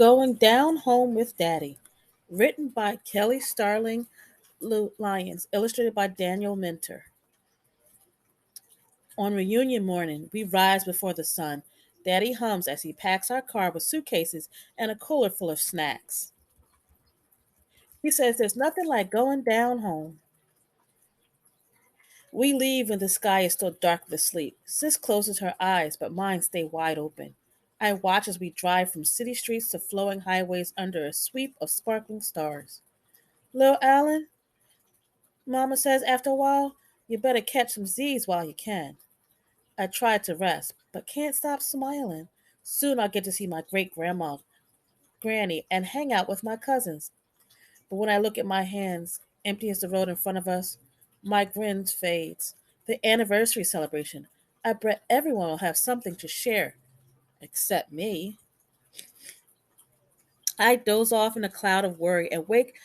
Going Down Home with Daddy, written by Kelly Starling Lyons, illustrated by Daniel Minter. On reunion morning, we rise before the sun. Daddy hums as he packs our car with suitcases and a cooler full of snacks. He says there's nothing like going down home. We leave when the sky is still dark with sleep. Sis closes her eyes, but mine stay wide open. I watch as we drive from city streets to flowing highways under a sweep of sparkling stars. Lil Allen, Mama says after a while, you better catch some Z's while you can. I try to rest, but can't stop smiling. Soon I'll get to see my great grandma, Granny, and hang out with my cousins. But when I look at my hands, empty as the road in front of us, my grin fades. The anniversary celebration. I bet everyone will have something to share, except me. I doze off in a cloud of worry and wake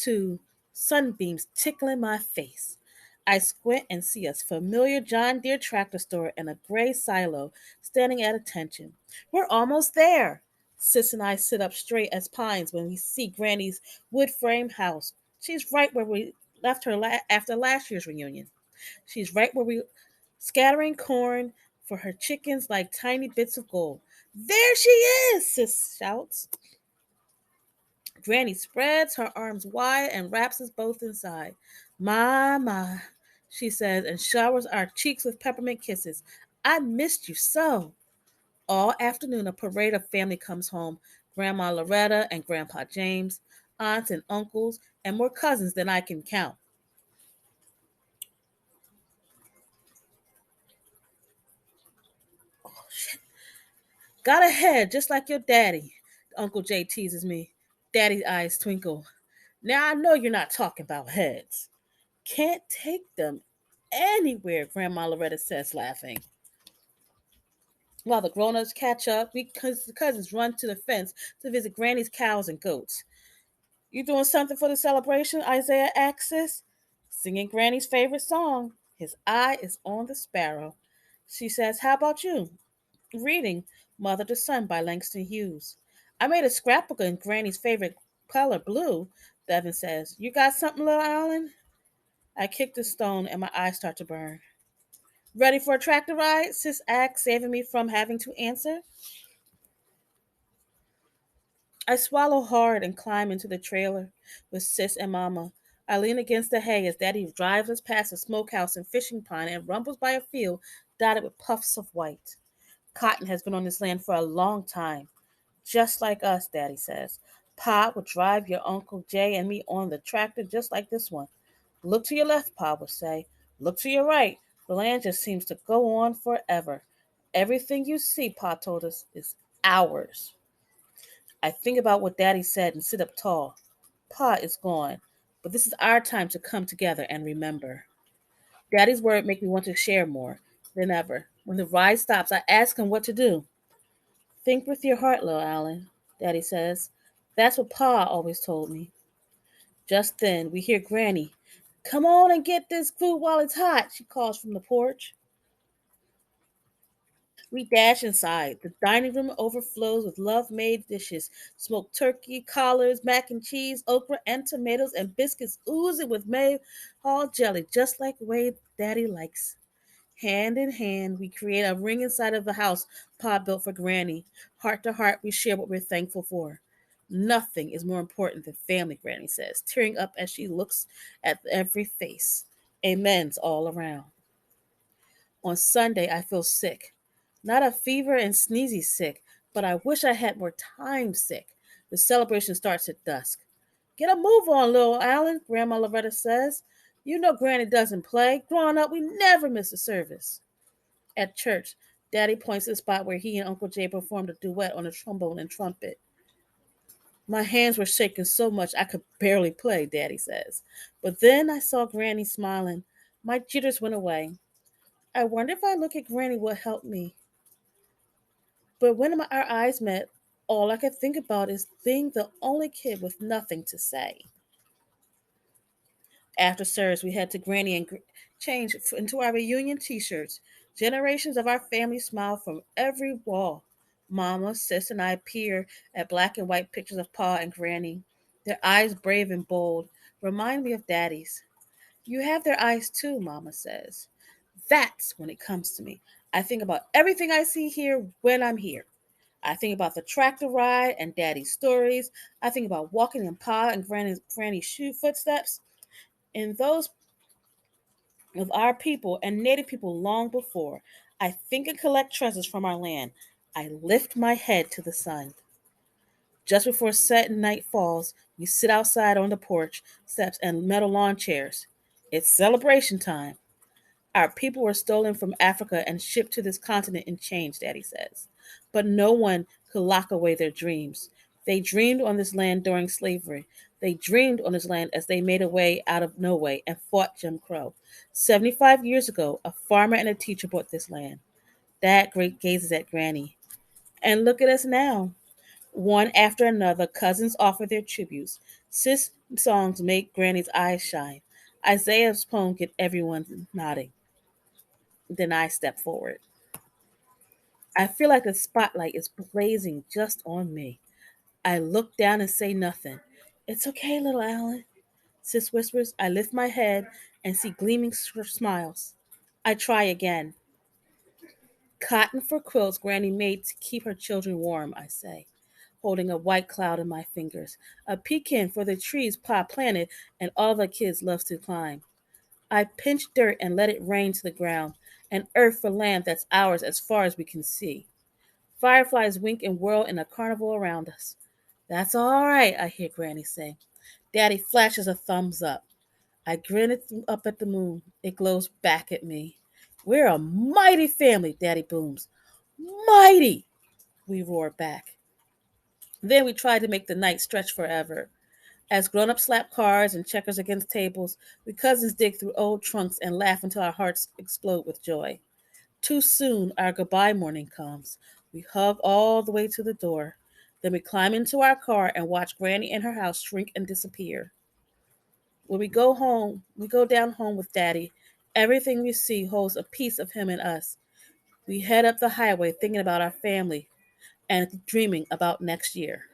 to sunbeams tickling my face. I squint and see a familiar John Deere tractor store and a gray silo standing at attention. We're almost there. Sis and I sit up straight as pines when we see Granny's wood frame house. She's right where we left her after last year's reunion. She's right where we scattering corn for her chickens like tiny bits of gold. There she is, Sis shouts. Granny spreads her arms wide and wraps us both inside. My, she says, and showers our cheeks with peppermint kisses. I missed you so. All afternoon, a parade of family comes home. Grandma Loretta and Grandpa James, aunts and uncles, and more cousins than I can count. Oh, shit. Got a head just like your daddy, Uncle Jay teases me. Daddy's eyes twinkle. Now I know you're not talking about heads. Can't take them anywhere, Grandma Loretta says, laughing. While the grown-ups catch up, the cousins run to the fence to visit Granny's cows and goats. You doing something for the celebration? Isaiah asks, singing Granny's favorite song. His eye is on the sparrow. She says, how about you? Reading Mother to Son by Langston Hughes. I made a scrapbook in Granny's favorite color, blue, Devin says. You got something, little Allen? I kick the stone and my eyes start to burn. Ready for a tractor ride? Sis asks, saving me from having to answer. I swallow hard and climb into the trailer with Sis and Mama. I lean against the hay as Daddy drives us past a smokehouse and fishing pond and rumbles by a field dotted with puffs of white. Cotton has been on this land for a long time, just like us, Daddy says. Pa would drive your Uncle Jay and me on the tractor just like this one. Look to your left, Pa would say. Look to your right. The land just seems to go on forever. Everything you see, Pa told us, is ours. I think about what Daddy said and sit up tall. Pa is gone, but this is our time to come together and remember. Daddy's word make me want to share more than ever. When the ride stops, I ask him what to do. Think with your heart, little Allen, Daddy says. That's what Pa always told me. Just then, we hear Granny. Come on and get this food while it's hot, she calls from the porch. We dash inside. The dining room overflows with love made dishes smoked turkey, collards, mac and cheese, okra, and tomatoes, and biscuits oozing with Mayhall jelly, just like the way Daddy likes. Hand in hand, we create a ring inside of the house Pa built for Granny. Heart to heart, we share what we're thankful for. Nothing is more important than family, Granny says, tearing up as she looks at every face. Amens all around. On Sunday, I feel sick. Not a fever and sneezy sick, but I wish I had more time sick. The celebration starts at dusk. Get a move on, little Allen, Grandma Loretta says. You know Granny doesn't play. Growing up, we never miss a service. At church, Daddy points to the spot where he and Uncle Jay performed a duet on the trombone and trumpet. My hands were shaking so much I could barely play, Daddy says. But then I saw Granny smiling. My jitters went away. I wonder if I look at Granny will help me. But when our eyes met, all I could think about is being the only kid with nothing to say. After service, we head to Granny and change into our reunion t shirts. Generations of our family smile from every wall. Mama, sis, and I peer at black and white pictures of Pa and Granny. Their eyes brave and bold remind me of Daddy's. You have their eyes too, Mama says. That's when it comes to me. I think about everything I see here when I'm here. I think about the tractor ride and Daddy's stories. I think about walking in Pa and Granny's shoe footsteps. In those of our people and native people long before, I think and collect treasures from our land. I lift my head to the sun. Just before set and night falls, we sit outside on the porch steps and metal lawn chairs. It's celebration time. Our people were stolen from Africa and shipped to this continent in chains, Daddy says. But no one could lock away their dreams. They dreamed on this land during slavery. They dreamed on this land as they made a way out of no way and fought Jim Crow. 75 years ago, a farmer and a teacher bought this land. Dad great gazes at Granny. And look at us now. One after another, cousins offer their tributes. Sis songs make Granny's eyes shine. Isaiah's poem get everyone nodding. Then I step forward. I feel like the spotlight is blazing just on me. I look down and say nothing. It's okay, little Alan. Sis whispers. I lift my head and see gleaming smiles. I try again. Cotton for quilts Granny made to keep her children warm, I say, holding a white cloud in my fingers. A pecan for the trees Pa planted and all the kids love to climb. I pinch dirt and let it rain to the ground, and earth for land that's ours as far as we can see. Fireflies wink and whirl in a carnival around us. That's all right, I hear Granny say. Daddy flashes a thumbs up. I grin up at the moon. It glows back at me. We're a mighty family, Daddy booms. Mighty, we roar back. Then we try to make the night stretch forever. As grown ups slap cards and checkers against tables, we cousins dig through old trunks and laugh until our hearts explode with joy. Too soon, our goodbye morning comes. We hug all the way to the door. Then we climb into our car and watch Granny and her house shrink and disappear. When we go home, we go down home with Daddy. Everything we see holds a piece of him and us. We head up the highway thinking about our family and dreaming about next year.